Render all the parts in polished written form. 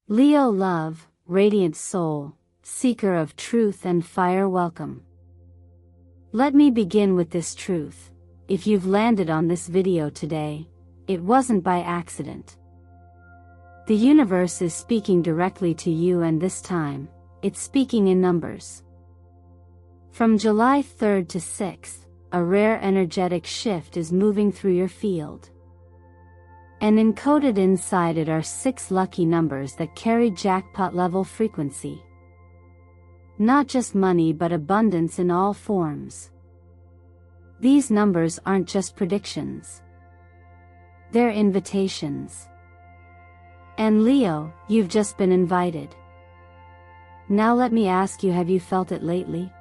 Leo love, radiant soul, seeker of truth and fire, welcome. Let me begin with this truth. If you've landed on this video today, it wasn't by accident. The universe is speaking directly to you, and this time, it's speaking in numbers. From July 3rd to 6th, a rare energetic shift is moving through your field. And encoded inside it are 6 lucky numbers that carry jackpot level frequency. Not just money, but abundance in all forms. These numbers aren't just predictions. They're invitations. And Leo, you've just been invited. Now let me ask you, have you felt it lately?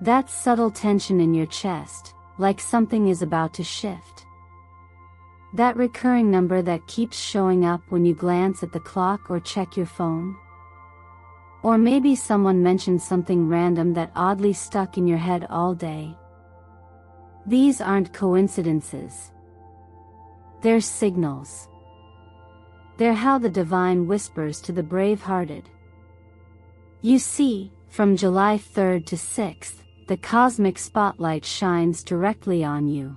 That subtle tension in your chest, like something is about to shift. That recurring number that keeps showing up when you glance at the clock or check your phone? Or maybe someone mentioned something random that oddly stuck in your head all day. These aren't coincidences. They're signals. They're how the divine whispers to the brave-hearted. You see, from July 3rd to 6th, the cosmic spotlight shines directly on you.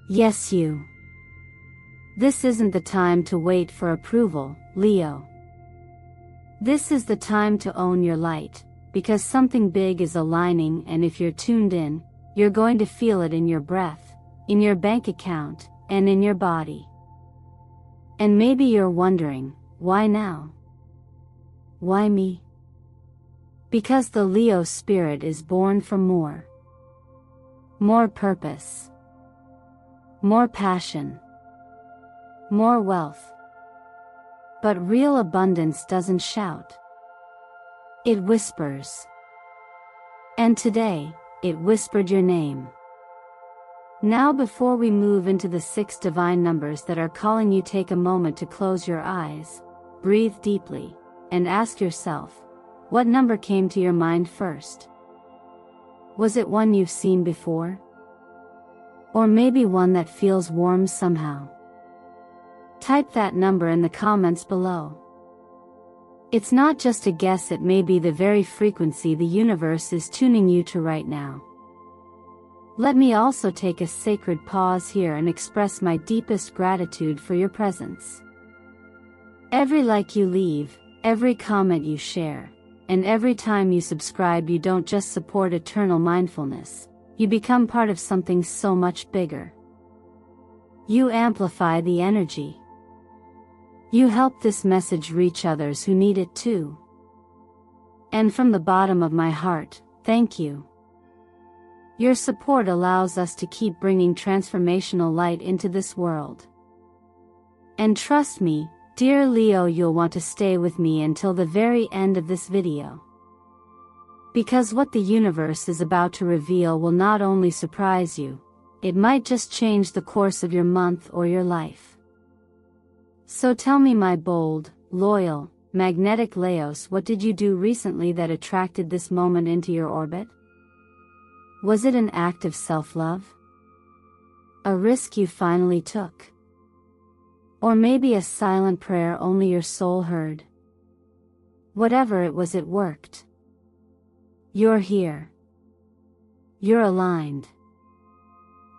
Yes, you. This isn't the time to wait for approval, Leo. This is the time to own your light, because something big is aligning, and if you're tuned in, you're going to feel it in your breath, in your bank account, and in your body. And maybe you're wondering, why now? Why me? Because the Leo spirit is born for more. More purpose. More passion. More wealth. But real abundance doesn't shout. It whispers. And today, it whispered your name. Now, before we move into the 6 divine numbers that are calling you, take a moment to close your eyes, breathe deeply, and ask yourself, what number came to your mind first? Was it one you've seen before? Or maybe one that feels warm somehow? Type that number in the comments below. It's not just a guess, it may be the very frequency the universe is tuning you to right now. Let me also take a sacred pause here and express my deepest gratitude for your presence. Every like you leave, every comment you share, and every time you subscribe, you don't just support eternal mindfulness, you become part of something so much bigger. You amplify the energy. You help this message reach others who need it too. And from the bottom of my heart, thank you. Your support allows us to keep bringing transformational light into this world. And trust me, dear Leo, you'll want to stay with me until the very end of this video. Because what the universe is about to reveal will not only surprise you, it might just change the course of your month or your life. So tell me, my bold, loyal, magnetic Leos, what did you do recently that attracted this moment into your orbit? Was it an act of self-love? A risk you finally took? Or maybe a silent prayer only your soul heard? Whatever it was, it worked. You're here. You're aligned.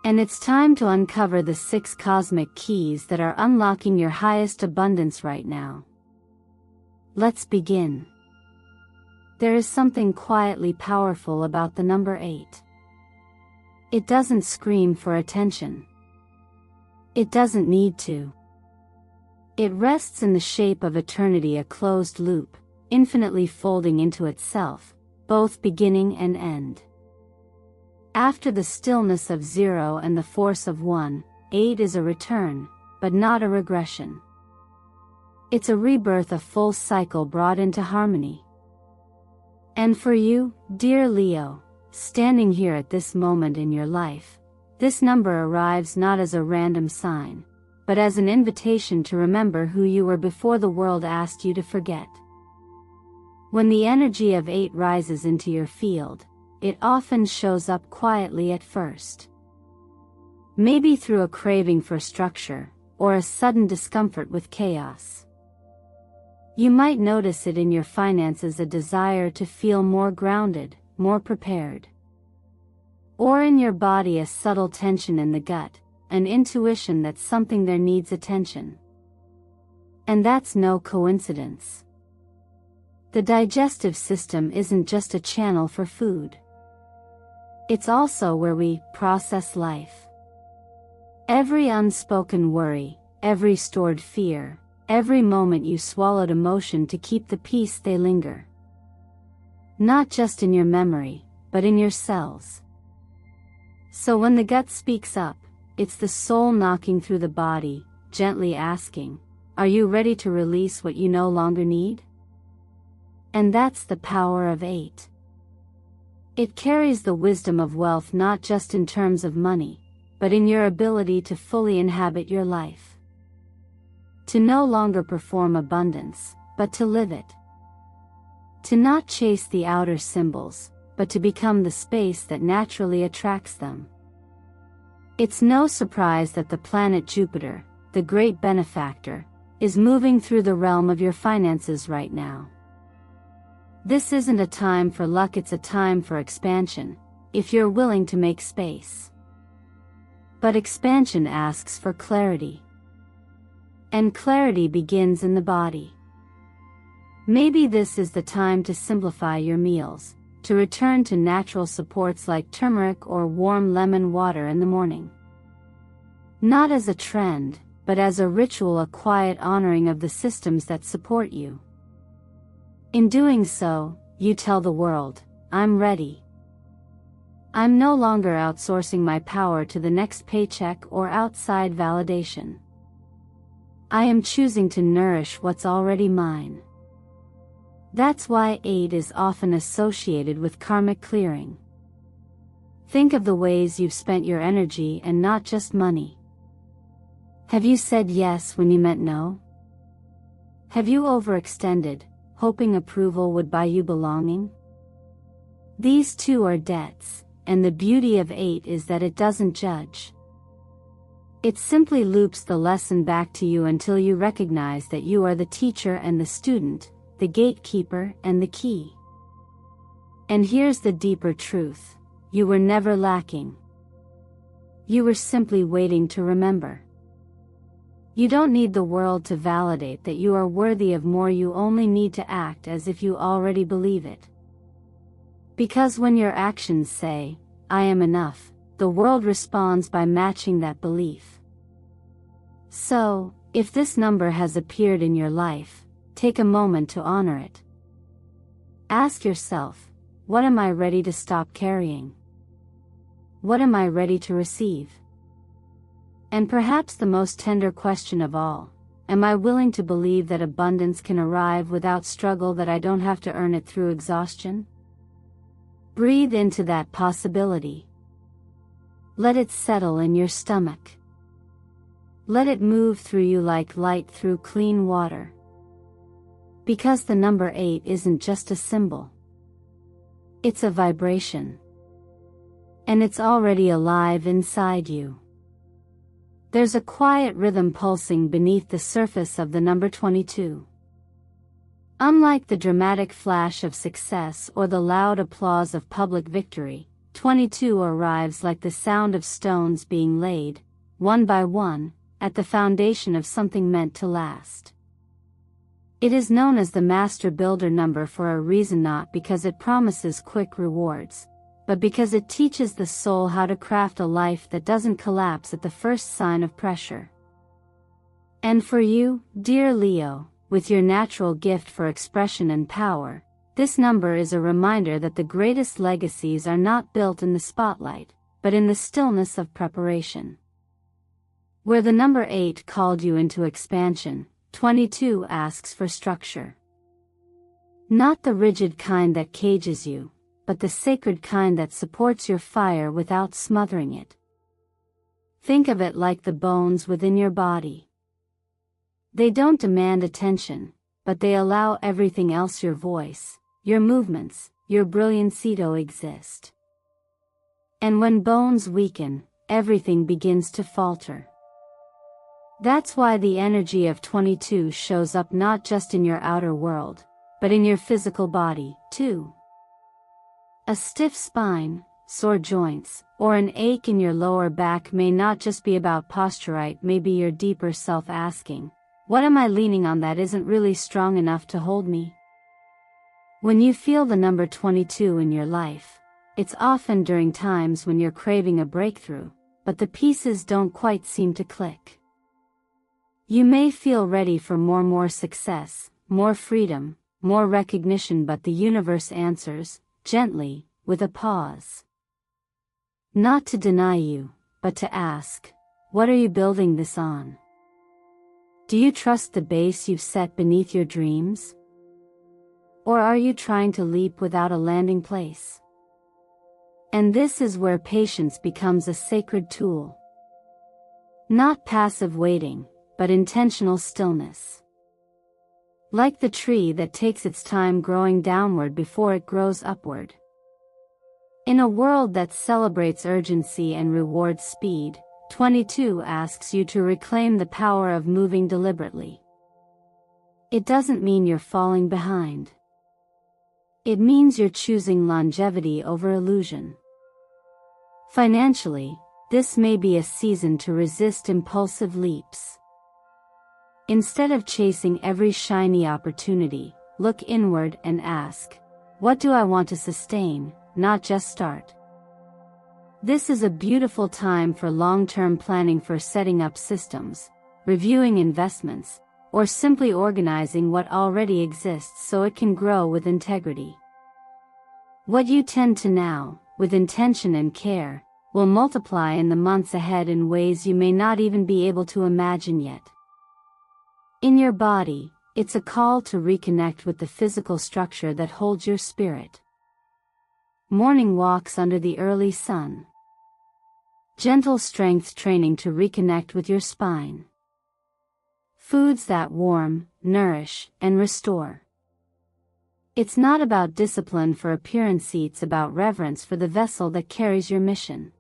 And it's time to uncover the 6 cosmic keys that are unlocking your highest abundance right now. Let's begin. There is something quietly powerful about the number 8. It doesn't scream for attention. It doesn't need to. It rests in the shape of eternity, a closed loop, infinitely folding into itself, both beginning and end. After the stillness of 0 and the force of 1, 8 is a return, but not a regression. It's a rebirth, a full cycle brought into harmony. And for you, dear Leo, standing here at this moment in your life, this number arrives not as a random sign, but as an invitation to remember who you were before the world asked you to forget. When the energy of 8 rises into your field, it often shows up quietly at first. Maybe through a craving for structure, or a sudden discomfort with chaos. You might notice it in your finances, a desire to feel more grounded, more prepared. Or in your body, a subtle tension in the gut, an intuition that something there needs attention. And that's no coincidence. The digestive system isn't just a channel for food. It's also where we process life. Every unspoken worry, every stored fear, every moment you swallowed emotion to keep the peace, they linger. Not just in your memory, but in your cells. So when the gut speaks up, it's the soul knocking through the body, gently asking, are you ready to release what you no longer need? And that's the power of 8. It carries the wisdom of wealth, not just in terms of money, but in your ability to fully inhabit your life. To no longer perform abundance, but to live it. To not chase the outer symbols, but to become the space that naturally attracts them. It's no surprise that the planet Jupiter, the great benefactor, is moving through the realm of your finances right now. This isn't a time for luck, it's a time for expansion, if you're willing to make space. But expansion asks for clarity. And clarity begins in the body. Maybe this is the time to simplify your meals, to return to natural supports like turmeric or warm lemon water in the morning. Not as a trend, but as a ritual, a quiet honoring of the systems that support you. In doing so, you tell the world, I'm ready. I'm no longer outsourcing my power to the next paycheck or outside validation. I am choosing to nourish what's already mine. That's why 8 is often associated with karmic clearing. Think of the ways you've spent your energy and not just money. Have you said yes when you meant no? Have you overextended, hoping approval would buy you belonging? These two are debts, and the beauty of 8 is that it doesn't judge. It simply loops the lesson back to you until you recognize that you are the teacher and the student, the gatekeeper and the key. And here's the deeper truth: you were never lacking. You were simply waiting to remember. You don't need the world to validate that you are worthy of more, you only need to act as if you already believe it. Because when your actions say, I am enough, the world responds by matching that belief. So, if this number has appeared in your life, take a moment to honor it. Ask yourself, what am I ready to stop carrying? What am I ready to receive? And perhaps the most tender question of all, am I willing to believe that abundance can arrive without struggle, that I don't have to earn it through exhaustion? Breathe into that possibility. Let it settle in your stomach. Let it move through you like light through clean water. Because the number 8 isn't just a symbol. It's a vibration. And it's already alive inside you. There's a quiet rhythm pulsing beneath the surface of the number 22. Unlike the dramatic flash of success or the loud applause of public victory, 22 arrives like the sound of stones being laid, one by one, at the foundation of something meant to last. It is known as the master builder number for a reason, not because it promises quick rewards, but because it teaches the soul how to craft a life that doesn't collapse at the first sign of pressure. And for you, dear Leo, with your natural gift for expression and power, this number is a reminder that the greatest legacies are not built in the spotlight, but in the stillness of preparation. Where the number 8 called you into expansion, 22 asks for structure. Not the rigid kind that cages you, but the sacred kind that supports your fire without smothering it. Think of it like the bones within your body. They don't demand attention, but they allow everything else, your voice, your movements, your brilliancy, to exist. And when bones weaken, everything begins to falter. That's why the energy of 22 shows up not just in your outer world, but in your physical body, too. A stiff spine, sore joints, or an ache in your lower back may not just be about posture, it may be your deeper self asking, what am I leaning on that isn't really strong enough to hold me? When you feel the number 22 in your life, it's often during times when you're craving a breakthrough, but the pieces don't quite seem to click. You may feel ready for more success, more freedom, more recognition, but the universe answers, gently, with a pause. Not to deny you, but to ask, what are you building this on? Do you trust the base you've set beneath your dreams? Or are you trying to leap without a landing place? And this is where patience becomes a sacred tool. Not passive waiting, but intentional stillness. Like the tree that takes its time growing downward before it grows upward. In a world that celebrates urgency and rewards speed, 22 asks you to reclaim the power of moving deliberately. It doesn't mean you're falling behind. It means you're choosing longevity over illusion. Financially, this may be a season to resist impulsive leaps. Instead of chasing every shiny opportunity, look inward and ask, what do I want to sustain, not just start? This is a beautiful time for long-term planning, for setting up systems, reviewing investments, or simply organizing what already exists so it can grow with integrity. What you tend to now, with intention and care, will multiply in the months ahead in ways you may not even be able to imagine yet. In your body, it's a call to reconnect with the physical structure that holds your spirit. Morning walks under the early sun. Gentle strength training to reconnect with your spine. Foods that warm, nourish, and restore. It's not about discipline for appearance, it's about reverence for the vessel that carries your mission.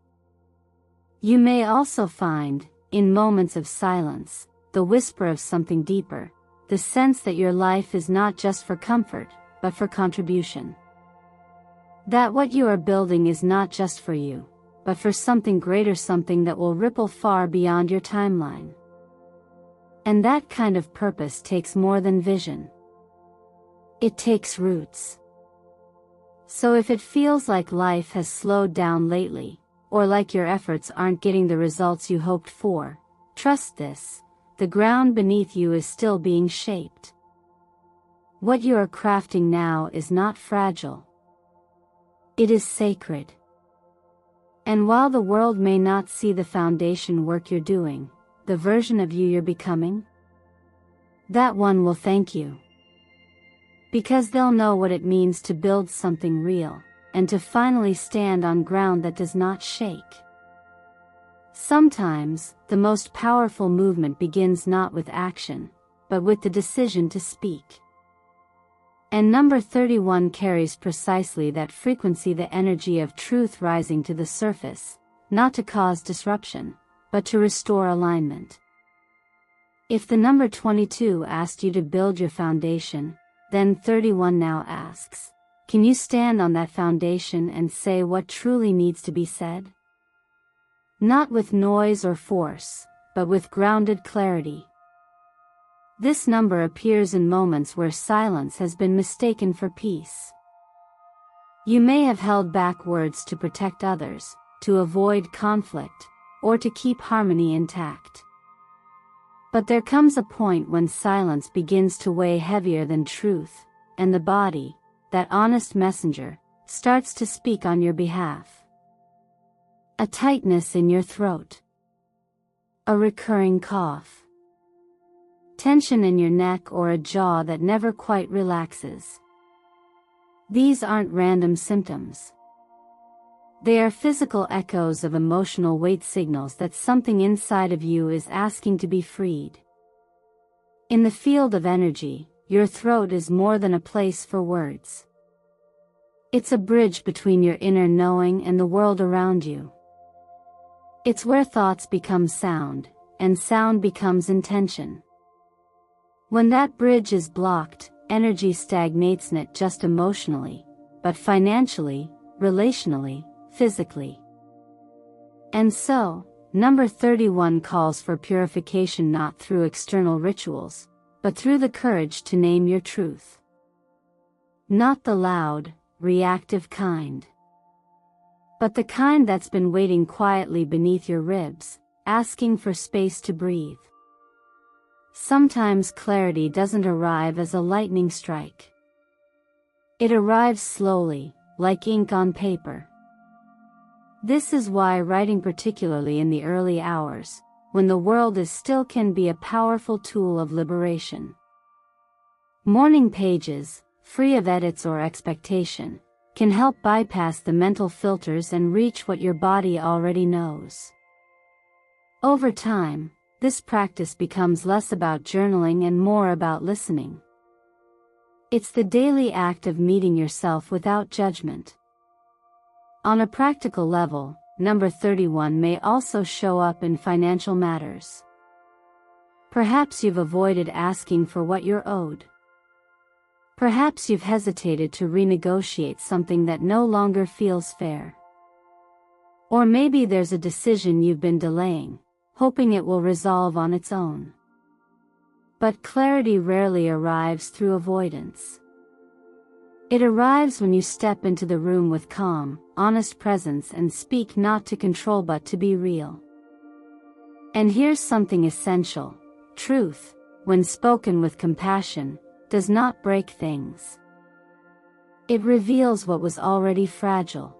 You may also find, in moments of silence, the whisper of something deeper, the sense that your life is not just for comfort, but for contribution. That what you are building is not just for you, but for something greater, something that will ripple far beyond your timeline. And that kind of purpose takes more than vision. It takes roots. So if it feels like life has slowed down lately, or like your efforts aren't getting the results you hoped for, trust this. The ground beneath you is still being shaped. What you are crafting now is not fragile. It is sacred. And while the world may not see the foundation work you're doing, the version of you you're becoming, that one will thank you. Because they'll know what it means to build something real, and to finally stand on ground that does not shake. Sometimes, the most powerful movement begins not with action, but with the decision to speak. And number 31 carries precisely that frequency, the energy of truth rising to the surface, not to cause disruption, but to restore alignment. If the number 22 asked you to build your foundation, then 31 now asks, can you stand on that foundation and say what truly needs to be said? Not with noise or force, but with grounded clarity. This number appears in moments where silence has been mistaken for peace. You may have held back words to protect others, to avoid conflict, or to keep harmony intact. But there comes a point when silence begins to weigh heavier than truth, and the body, that honest messenger, starts to speak on your behalf. A tightness in your throat. A recurring cough. Tension in your neck, or a jaw that never quite relaxes. These aren't random symptoms. They are physical echoes of emotional weight, signals that something inside of you is asking to be freed. In the field of energy, your throat is more than a place for words. It's a bridge between your inner knowing and the world around you. It's where thoughts become sound, and sound becomes intention. When that bridge is blocked, energy stagnates not just emotionally, but financially, relationally, physically. And so, number 31 calls for purification not through external rituals, but through the courage to name your truth. Not the loud, reactive kind, but the kind that's been waiting quietly beneath your ribs, asking for space to breathe. Sometimes clarity doesn't arrive as a lightning strike. It arrives slowly, like ink on paper. This is why writing, particularly in the early hours, when the world is still, can be a powerful tool of liberation. Morning pages, free of edits or expectation, can help bypass the mental filters and reach what your body already knows. Over time, this practice becomes less about journaling and more about listening. It's the daily act of meeting yourself without judgment. On a practical level, number 31 may also show up in financial matters. Perhaps you've avoided asking for what you're owed. Perhaps you've hesitated to renegotiate something that no longer feels fair. Or maybe there's a decision you've been delaying, hoping it will resolve on its own. But clarity rarely arrives through avoidance. It arrives when you step into the room with calm, honest presence and speak not to control but to be real. And here's something essential: truth, when spoken with compassion, does not break things. It reveals what was already fragile.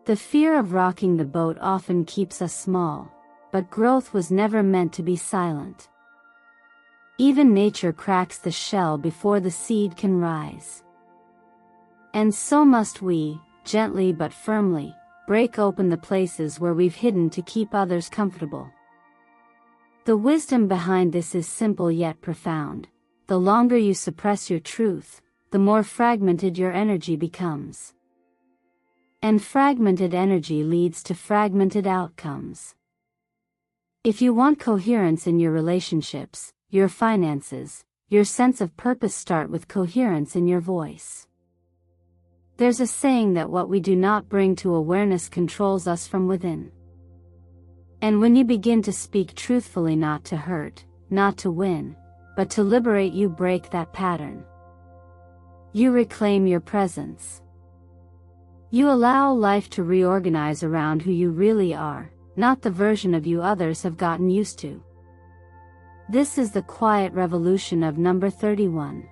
The fear of rocking the boat often keeps us small, but growth was never meant to be silent. Even nature cracks the shell before the seed can rise. And so must we, gently but firmly, break open the places where we've hidden to keep others comfortable. The wisdom behind this is simple yet profound. The longer you suppress your truth, the more fragmented your energy becomes. And fragmented energy leads to fragmented outcomes. If you want coherence in your relationships, your finances, your sense of purpose, start with coherence in your voice. There's a saying that what we do not bring to awareness controls us from within. And when you begin to speak truthfully, not to hurt, not to win, but to liberate, you break that pattern. You reclaim your presence. You allow life to reorganize around who you really are, not the version of you others have gotten used to. This is the quiet revolution of number 31.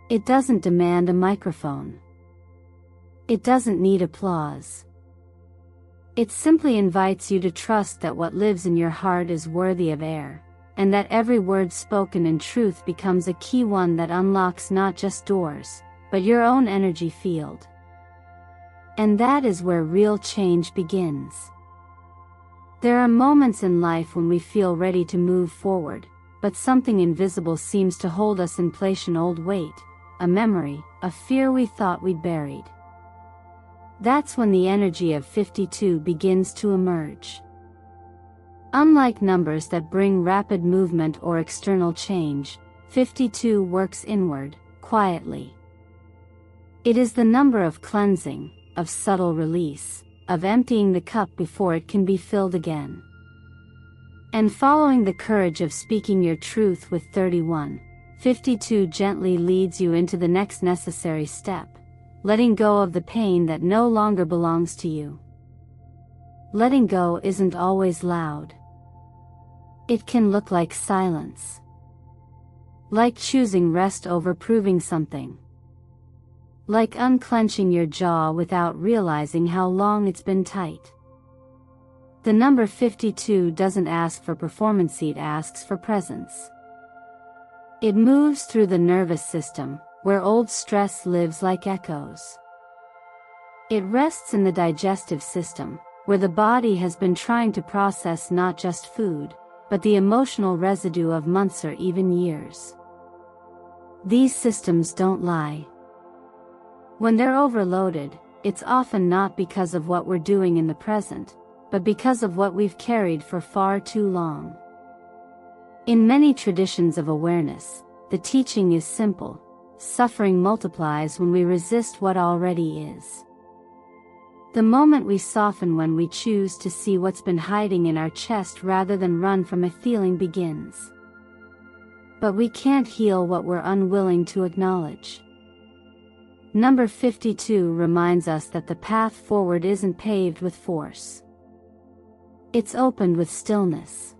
It doesn't demand a microphone. It doesn't need applause. It simply invites you to trust that what lives in your heart is worthy of air, and that every word spoken in truth becomes a key, one that unlocks not just doors, but your own energy field. And that is where real change begins. There are moments in life when we feel ready to move forward, but something invisible seems to hold us in place, an old weight, a memory, a fear we thought we'd buried. That's when the energy of 52 begins to emerge. Unlike numbers that bring rapid movement or external change, 52 works inward, quietly. It is the number of cleansing, of subtle release, of emptying the cup before it can be filled again. And following the courage of speaking your truth with 31, 52 gently leads you into the next necessary step: letting go of the pain that no longer belongs to you. Letting go isn't always loud. It can look like silence. Like choosing rest over proving something. Like unclenching your jaw without realizing how long it's been tight. The number 52 doesn't ask for performance, it asks for presence. It moves through the nervous system, where old stress lives like echoes. It rests in the digestive system, where the body has been trying to process not just food, but the emotional residue of months or even years. These systems don't lie. When they're overloaded, it's often not because of what we're doing in the present, but because of what we've carried for far too long. In many traditions of awareness, the teaching is simple: suffering multiplies when we resist what already is. The moment we soften when we choose to see what's been hiding in our chest rather than run from a feeling begins. But we can't heal what we're unwilling to acknowledge. Number 52 reminds us that the path forward isn't paved with force. It's opened with stillness.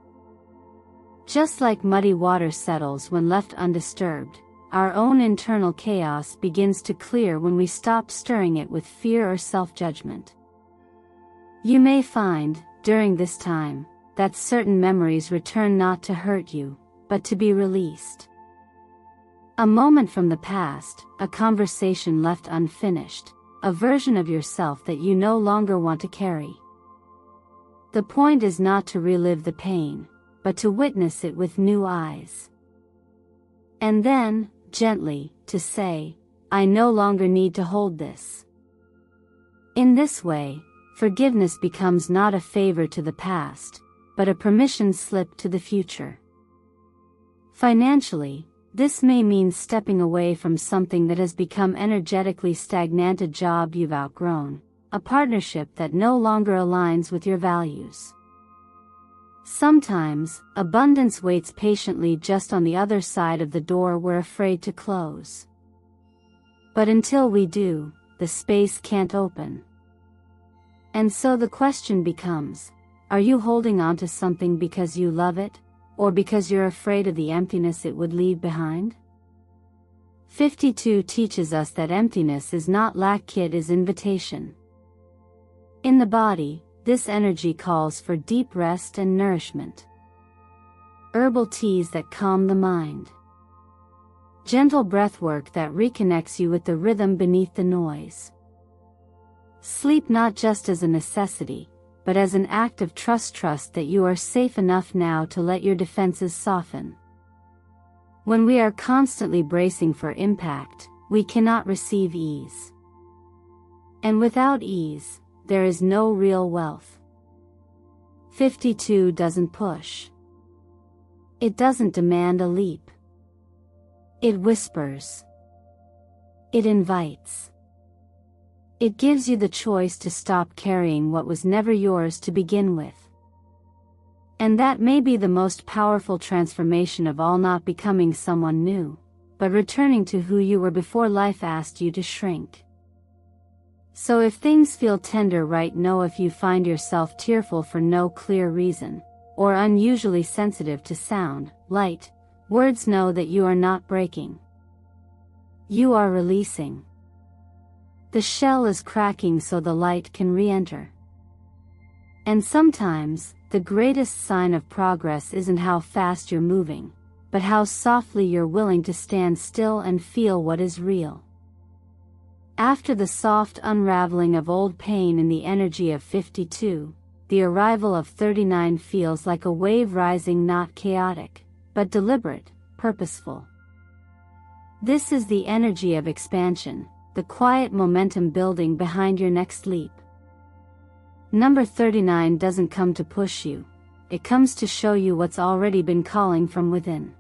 Just like muddy water settles when left undisturbed, our own internal chaos begins to clear when we stop stirring it with fear or self-judgment. You may find, during this time, that certain memories return not to hurt you, but to be released. A moment from the past, a conversation left unfinished, a version of yourself that you no longer want to carry. The point is not to relive the pain, but to witness it with new eyes. And then, gently, to say, I no longer need to hold this. In this way, forgiveness becomes not a favor to the past, but a permission slip to the future. Financially, this may mean stepping away from something that has become energetically stagnant, a job you've outgrown, a partnership that no longer aligns with your values. Sometimes, abundance waits patiently just on the other side of the door we're afraid to close. But until we do, the space can't open. And so the question becomes, are you holding on to something because you love it, or because you're afraid of the emptiness it would leave behind? 52 teaches us that emptiness is not lack, it is invitation. In the body, this energy calls for deep rest and nourishment. Herbal teas that calm the mind. Gentle breathwork that reconnects you with the rhythm beneath the noise. Sleep not just as a necessity, but as an act of trust that you are safe enough now to let your defenses soften. When we are constantly bracing for impact, we cannot receive ease. And without ease, there is no real wealth. 52 doesn't push. It doesn't demand a leap. It whispers. It invites. It gives you the choice to stop carrying what was never yours to begin with. And that may be the most powerful transformation of all, not becoming someone new, but returning to who you were before life asked you to shrink. So if things feel tender right now, if you find yourself tearful for no clear reason, or unusually sensitive to sound, light, words, know that you are not breaking. You are releasing. The shell is cracking so the light can re-enter. And sometimes, the greatest sign of progress isn't how fast you're moving, but how softly you're willing to stand still and feel what is real. After the soft unraveling of old pain in the energy of 52, the arrival of 39 feels like a wave rising, not chaotic, but deliberate, purposeful. This is the energy of expansion, the quiet momentum building behind your next leap. Number 39 doesn't come to push you, it comes to show you what's already been calling from within.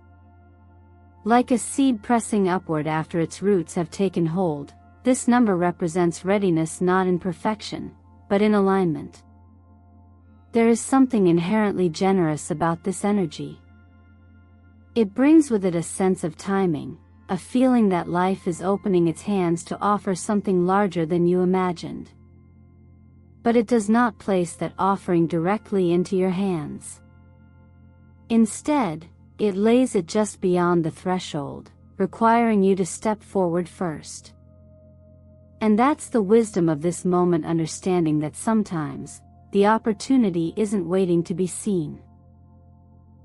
Like a seed pressing upward after its roots have taken hold, this number represents readiness, not in perfection, but in alignment. There is something inherently generous about this energy. It brings with it a sense of timing, a feeling that life is opening its hands to offer something larger than you imagined. But it does not place that offering directly into your hands. Instead, it lays it just beyond the threshold, requiring you to step forward first. And that's the wisdom of this moment, understanding that sometimes, the opportunity isn't waiting to be seen.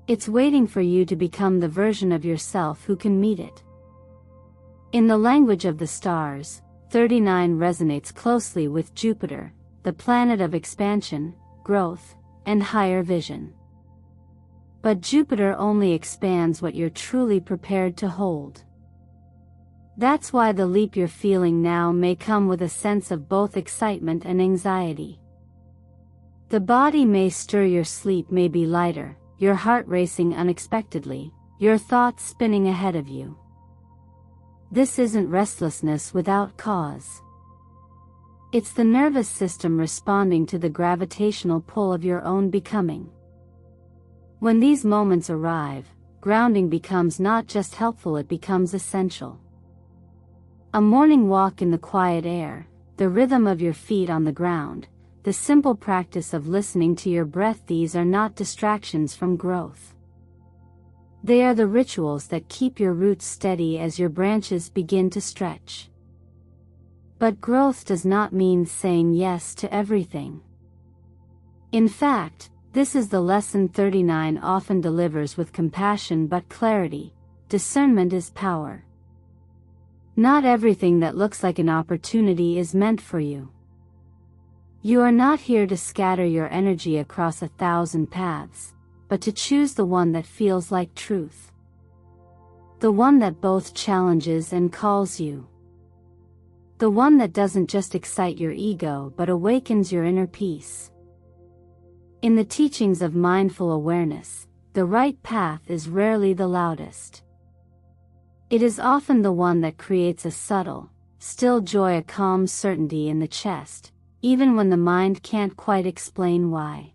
It's waiting for you to become the version of yourself who can meet it. In the language of the stars, 39 resonates closely with Jupiter, the planet of expansion, growth, and higher vision. But Jupiter only expands what you're truly prepared to hold. That's why the leap you're feeling now may come with a sense of both excitement and anxiety. The body may stir, your sleep may be lighter, your heart racing unexpectedly, your thoughts spinning ahead of you. This isn't restlessness without cause. It's the nervous system responding to the gravitational pull of your own becoming. When these moments arrive, grounding becomes not just helpful, it becomes essential. A morning walk in the quiet air, the rhythm of your feet on the ground, the simple practice of listening to your breath, these are not distractions from growth. They are the rituals that keep your roots steady as your branches begin to stretch. But growth does not mean saying yes to everything. In fact, this is the lesson 39 often delivers with compassion but clarity. Discernment is power. Not everything that looks like an opportunity is meant for you. You are not here to scatter your energy across 1,000 paths, but to choose the one that feels like truth. The one that both challenges and calls you. The one that doesn't just excite your ego but awakens your inner peace. In the teachings of mindful awareness, the right path is rarely the loudest. It is often the one that creates a subtle, still joy, a calm certainty in the chest, even when the mind can't quite explain why.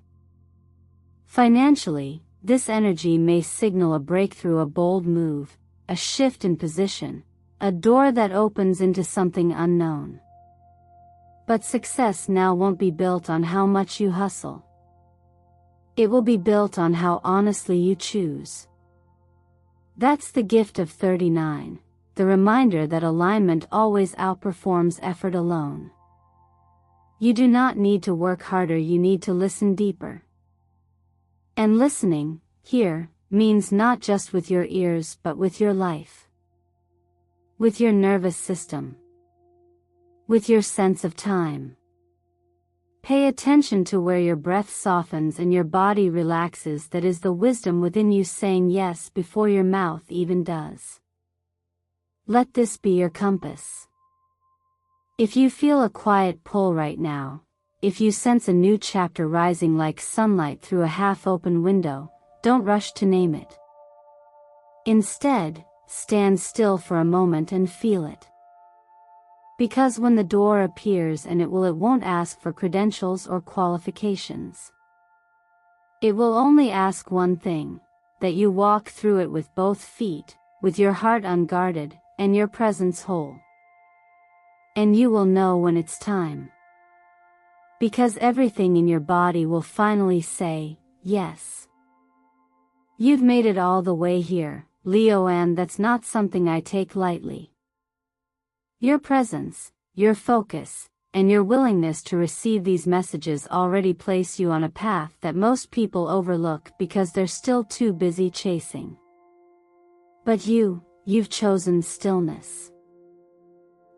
Financially, this energy may signal a breakthrough, a bold move, a shift in position, a door that opens into something unknown. But success now won't be built on how much you hustle. It will be built on how honestly you choose. That's the gift of 39, the reminder that alignment always outperforms effort alone. You do not need to work harder, you need to listen deeper. And listening, here, means not just with your ears but with your life. With your nervous system. With your sense of time. Pay attention to where your breath softens and your body relaxes. That is the wisdom within you saying yes before your mouth even does. Let this be your compass. If you feel a quiet pull right now, if you sense a new chapter rising like sunlight through a half-open window, don't rush to name it. Instead, stand still for a moment and feel it. Because when the door appears, and it won't ask for credentials or qualifications. It will only ask one thing, that you walk through it with both feet, with your heart unguarded, and your presence whole. And you will know when it's time. Because everything in your body will finally say, yes. You've made it all the way here, Leo, and that's not something I take lightly. Your presence, your focus, and your willingness to receive these messages already place you on a path that most people overlook because they're still too busy chasing. But you've chosen stillness.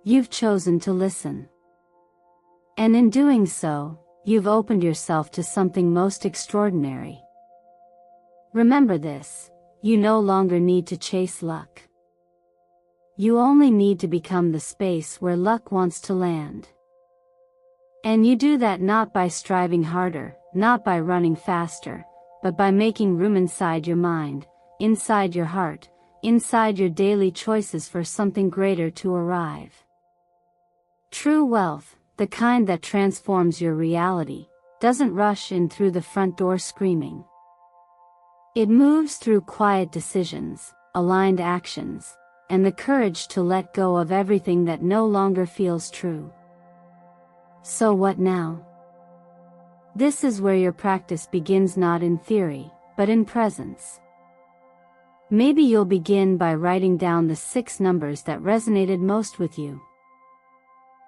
You've chosen to listen. And in doing so, you've opened yourself to something most extraordinary. Remember this, you no longer need to chase luck. You only need to become the space where luck wants to land. And you do that not by striving harder, not by running faster, but by making room inside your mind, inside your heart, inside your daily choices for something greater to arrive. True wealth, the kind that transforms your reality, doesn't rush in through the front door screaming. It moves through quiet decisions, aligned actions, and the courage to let go of everything that no longer feels true. So what now? This is where your practice begins, not in theory, but in presence. Maybe you'll begin by writing down the 6 numbers that resonated most with you.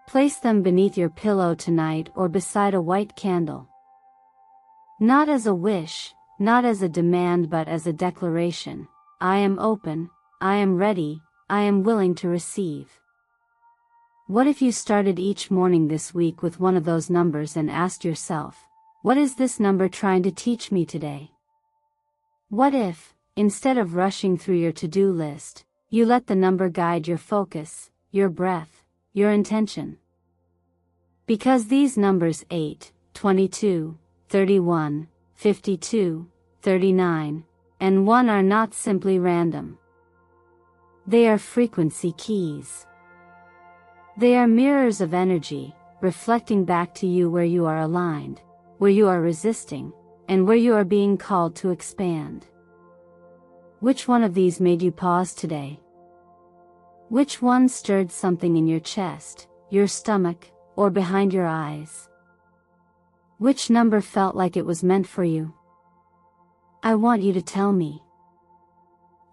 Place them beneath your pillow tonight or beside a white candle. Not as a wish, not as a demand, but as a declaration. I am open, I am ready, I am willing to receive. What if you started each morning this week with one of those numbers and asked yourself, what is this number trying to teach me today? What if, instead of rushing through your to-do list, you let the number guide your focus, your breath, your intention? Because these numbers 8, 22, 31, 52, 39, and 1 are not simply random. They are frequency keys. They are mirrors of energy, reflecting back to you where you are aligned, where you are resisting, and where you are being called to expand. Which one of these made you pause today? Which one stirred something in your chest, your stomach, or behind your eyes? Which number felt like it was meant for you? I want you to tell me.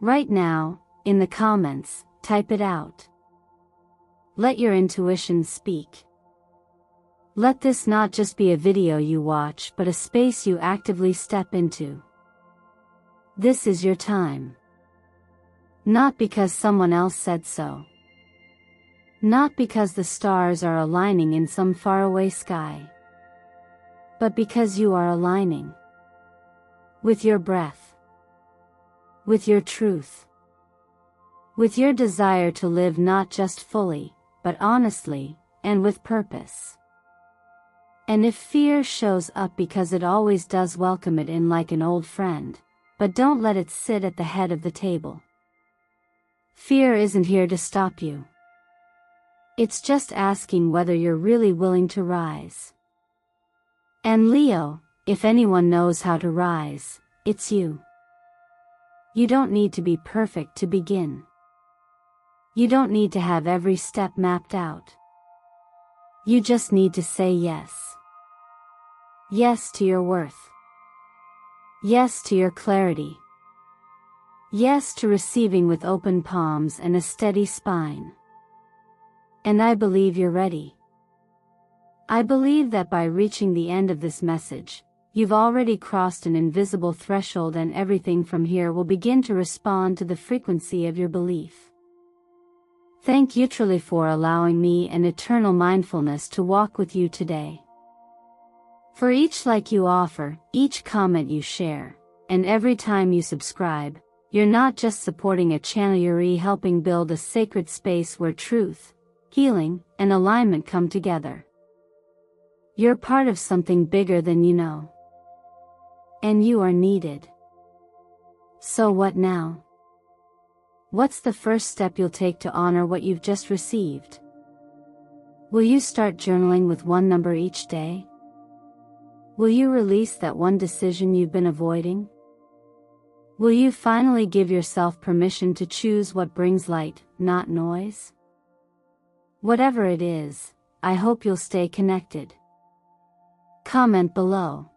Right now, in the comments, type it out. Let your intuition speak. Let this not just be a video you watch but a space you actively step into. This is your time. Not because someone else said so. Not because the stars are aligning in some faraway sky. But because you are aligning. With your breath. With your truth. With your desire to live not just fully, but honestly, and with purpose. And if fear shows up, because it always does, welcome it in like an old friend, but don't let it sit at the head of the table. Fear isn't here to stop you. It's just asking whether you're really willing to rise. And Leo, if anyone knows how to rise, it's you. You don't need to be perfect to begin. You don't need to have every step mapped out. You just need to say yes. Yes to your worth. Yes to your clarity. Yes to receiving with open palms and a steady spine. And I believe you're ready. I believe that by reaching the end of this message, you've already crossed an invisible threshold, and everything from here will begin to respond to the frequency of your belief. Thank you truly for allowing me an eternal mindfulness to walk with you today. For each like you offer, each comment you share, and every time you subscribe, you're not just supporting a channel, you're helping build a sacred space where truth, healing, and alignment come together. You're part of something bigger than you know. And you are needed. So what now? What's the first step you'll take to honor what you've just received? Will you start journaling with one number each day? Will you release that one decision you've been avoiding? Will you finally give yourself permission to choose what brings light, not noise? Whatever it is, I hope you'll stay connected. Comment below.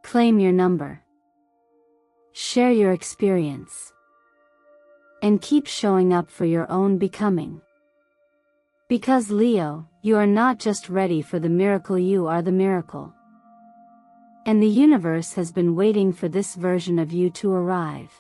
Claim your number. Share your experience. And keep showing up for your own becoming. Because Leo, you are not just ready for the miracle, you are the miracle. And the universe has been waiting for this version of you to arrive.